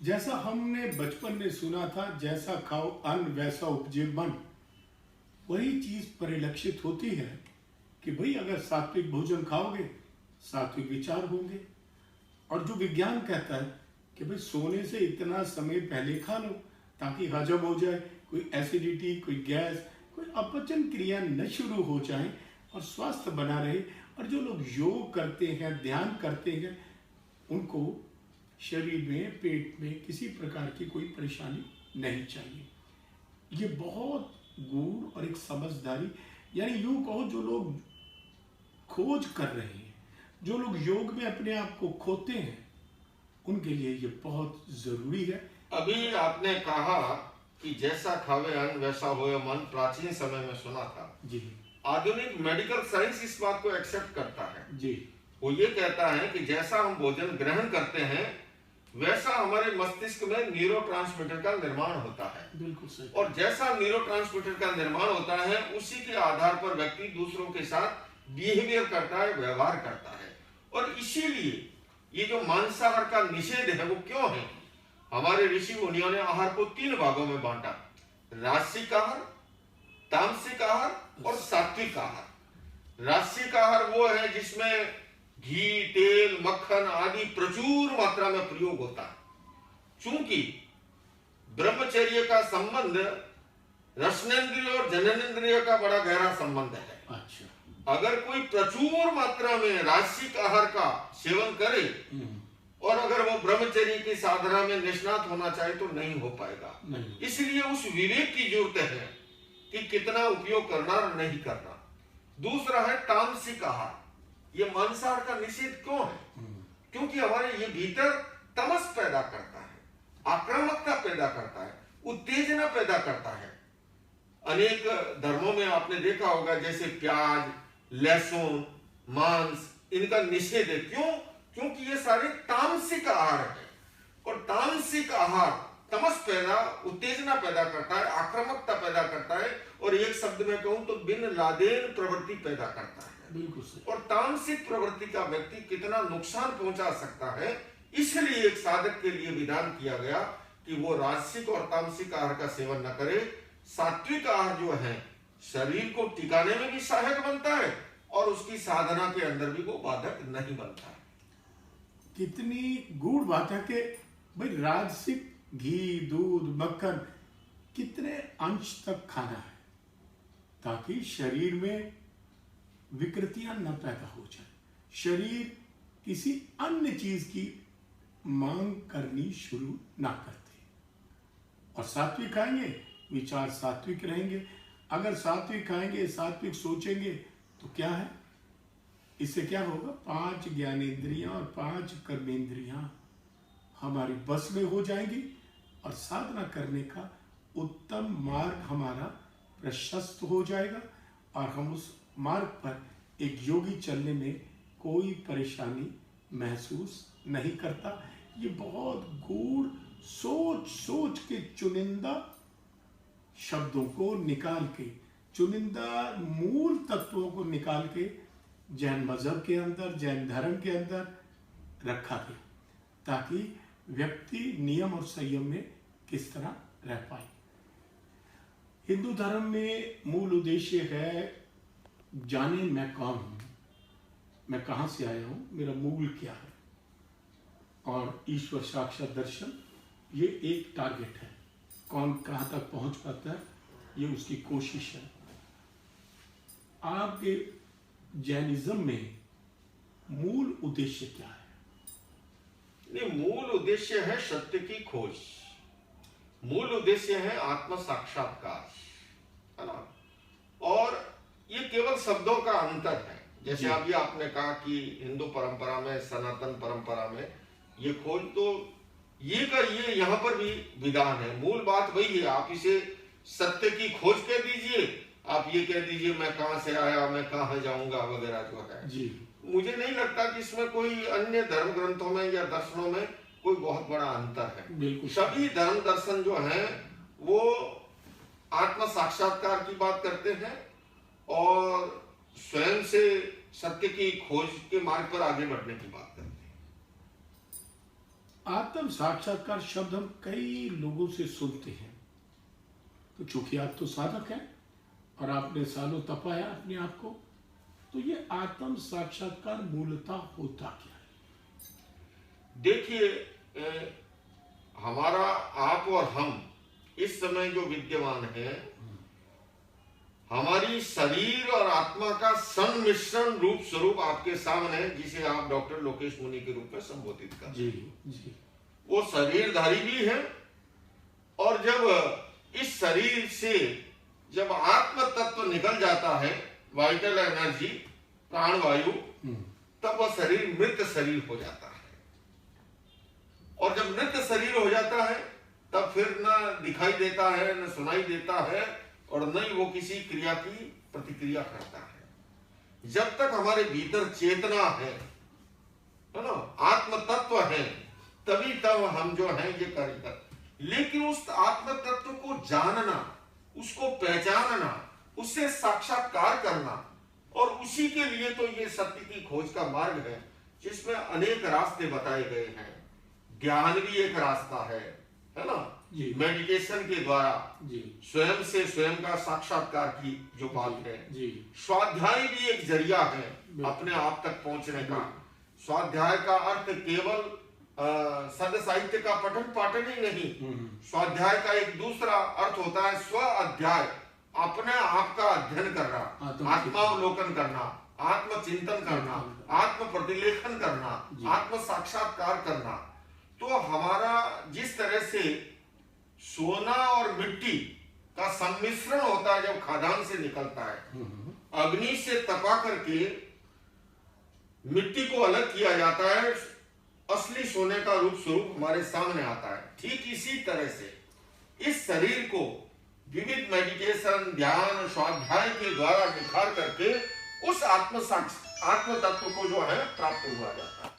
जैसा हमने बचपन में सुना था, जैसा खाओ अन्न वैसा उपजे मन, वही चीज परिलक्षित होती है कि भाई अगर सात्विक भोजन खाओगे, सात्विक विचार होंगे। और जो विज्ञान कहता है कि भाई सोने से इतना समय पहले खा लो ताकि हजम हो जाए, कोई एसिडिटी, कोई गैस, कोई अपचन क्रिया न शुरू हो जाए और स्वास्थ्य बना रहे। और जो लोग योग करते हैं, ध्यान करते हैं, उनको शरीर में, पेट में किसी प्रकार की कोई परेशानी नहीं चाहिए। ये बहुत गूढ़ और एक समझदारी, यानी यूं कहो जो लोग खोज कर रहे हैं, जो लोग योग में अपने आप को खोते हैं, उनके लिए ये बहुत जरूरी है। अभी आपने कहा कि जैसा खावे अन्न वैसा होए मन, प्राचीन समय में सुना था जी आधुनिक मेडिकल साइंस इस बात को एक्सेप्ट करता है। जी वो ये कहता है कि जैसा हम भोजन ग्रहण करते हैं वैसा हमारे मस्तिष्क में न्यूरोट्रांसमीटर का निर्माण होता है। बिल्कुल सही। और जैसा न्यूरोट्रांसमीटर का निर्माण होता है उसी के आधार पर व्यक्ति दूसरों के साथ बिहेवियर करता है, व्यवहार करता है। और इसीलिए ये जो मांसाहार का निषेध है वो क्यों है? हमारे ऋषि मुनियों ने आहार को 3 भागों में बांटा, राजसिक आहार, तामसिक आहार और सात्विक आहार। राजसिक आहार वो है जिसमें घी, तेल, मक्खन आदि प्रचुर मात्रा में प्रयोग होता है। चूंकि ब्रह्मचर्य का संबंध रसनेन्द्रिय और जननेन्द्रिय का बड़ा गहरा संबंध है। अच्छा। अगर कोई प्रचुर मात्रा में राजसिक आहार का सेवन करे और अगर वो ब्रह्मचर्य की साधना में निष्णात होना चाहे तो नहीं हो पाएगा। इसलिए उस विवेक की जरूरत है कि कितना उपयोग करना और नहीं करना। दूसरा है तामसिक आहार। ये मांसाहार का निषेध क्यों है? क्योंकि हमारे ये भीतर तमस पैदा करता है, आक्रामकता पैदा करता है, उत्तेजना पैदा करता है। अनेक धर्मों में आपने देखा होगा जैसे प्याज, लहसुन, मांस, इनका निषेध है। क्यों? क्योंकि ये सारे तामसिक आहार है और तामसिक आहार तमस पैदा, उत्तेजना पैदा करता है, आक्रामकता पैदा करता है और एक शब्द में कहूं तो बिन लादेन प्रवृत्ति पैदा करता है। बिल्कुल सही। और तामसिक प्रवृत्ति का व्यक्ति कितना नुकसान पहुंचा सकता है, इसलिए एक साधक के लिए विधान किया गया कि वो राजसिक और तामसिक आहार का सेवन न करे। सात्विक आहार जो है शरीर को टिकाने में भी सहायक बनता है और उसकी साधना के अंदर भी वो बाधक नहीं बनता है। कितनी गूढ़ बात है कि भाई राजसिक घी, दूध, मक्खन कितने अंश तक खाना है ताकि शरीर में विकृतियां न पैदा हो जाए, शरीर किसी अन्य चीज की मांग करनी शुरू ना करते। और सात्विक खाएंगे, विचार सात्विक रहेंगे। अगर सात्विक खाएंगे, सात्विक सोचेंगे तो क्या है, इससे क्या होगा? 5 ज्ञानेंद्रियां और 5 कर्मेंद्रियां हमारी बस में हो जाएंगी और साधना करने का उत्तम मार्ग हमारा प्रशस्त हो जाएगा और हम उस मार्ग पर एक योगी चलने में कोई परेशानी महसूस नहीं करता। ये बहुत गूढ़ सोच सोच के चुनिंदा शब्दों को निकाल के, चुनिंदा मूल तत्वों को निकाल के जैन मजहब के अंदर, जैन धर्म के अंदर रखा गया ताकि व्यक्ति नियम और संयम में किस तरह रह पाए। हिंदू धर्म में मूल उद्देश्य है जाने मैं कौन हूं, मैं कहां से आया हूं, मेरा मूल क्या है, और ईश्वर साक्षात दर्शन, ये एक टारगेट है। कौन कहां तक पहुंच पाता है ये उसकी कोशिश है। आपके जैनिज्म में मूल उद्देश्य क्या है? नहीं, मूल उद्देश्य है सत्य की खोज, मूल उद्देश्य है आत्म साक्षात्कार, है ना। और ये केवल शब्दों का अंतर है। जैसे अभी आपने कहा कि हिंदू परंपरा में, सनातन परंपरा में ये खोज, तो ये का ये यहाँ पर भी विधान है। मूल बात वही है, आप इसे सत्य की खोज कह दीजिए, आप ये कह दीजिए मैं कहां से आया, मैं कहां जाऊंगा वगैरह जो है जी। मुझे नहीं लगता कि इसमें कोई अन्य धर्म ग्रंथों में या दर्शनों में कोई बहुत बड़ा अंतर है। बिल्कुल। सभी धर्म दर्शन जो हैं वो आत्म साक्षात्कार की बात करते हैं और स्वयं से सत्य की खोज के मार्ग पर आगे बढ़ने की बात करते हैं। आत्म साक्षात्कार शब्द हम कई लोगों से सुनते हैं, तो चूंकि आप तो साधक हैं और आपने सालों तपाया अपने आप को, तो ये आत्म साक्षात्कार मूलतः होता क्या है? देखिए, हमारा आप और हम इस समय जो विद्यमान है, हमारी शरीर और आत्मा का सम्मिश्रण रूप स्वरूप आपके सामने है, जिसे आप डॉक्टर लोकेश मुनि के रूप में संबोधित कर। जी जी। वो शरीरधारी भी है, और जब इस शरीर से जब आत्म तत्व निकल जाता है, वाइटल एनर्जी, प्राणवायु, तब वह शरीर मृत शरीर हो जाता है। और जब मृत शरीर हो जाता है, तब फिर न दिखाई देता है, न सुनाई देता है, और न ही वो किसी क्रिया की प्रतिक्रिया करता है। जब तक हमारे भीतर चेतना है ना, आत्म तत्व है, तभी तब हम जो है ये करेंगे। लेकिन उस आत्म तत्व को जानना, उसको पहचानना, उससे साक्षात्कार करना, और उसी के लिए तो ये सत्य की खोज का मार्ग है, जिसमें अनेक रास्ते बताए गए हैं। ध्यान भी एक रास्ता है ना, मेडिटेशन के द्वारा स्वयं से स्वयं का साक्षात्कार की जो बात है। स्वाध्याय भी एक जरिया है अपने आप तक पहुंचने का। स्वाध्याय का अर्थ केवल सद साहित्य का पठन पाठन ही नहीं, स्वाध्याय का एक दूसरा अर्थ होता है स्व अध्याय, अपने आप का अध्ययन करना, आत्मावलोकन करना, आत्मचिंतन करना, आत्म प्रतिलेखन करना, आत्म साक्षात्कार करना। तो हमारा जिस तरह से सोना और मिट्टी का सम्मिश्रण होता है, जब खादान से निकलता है, अग्नि से तपा करके मिट्टी को अलग किया जाता है, असली सोने का रूप स्वरूप हमारे सामने आता है। ठीक इसी तरह से इस शरीर को विविध मेडिटेशन, ध्यान, स्वाध्याय के द्वारा निखार करके उस आत्म तत्व को जो है प्राप्त हुआ जाता है।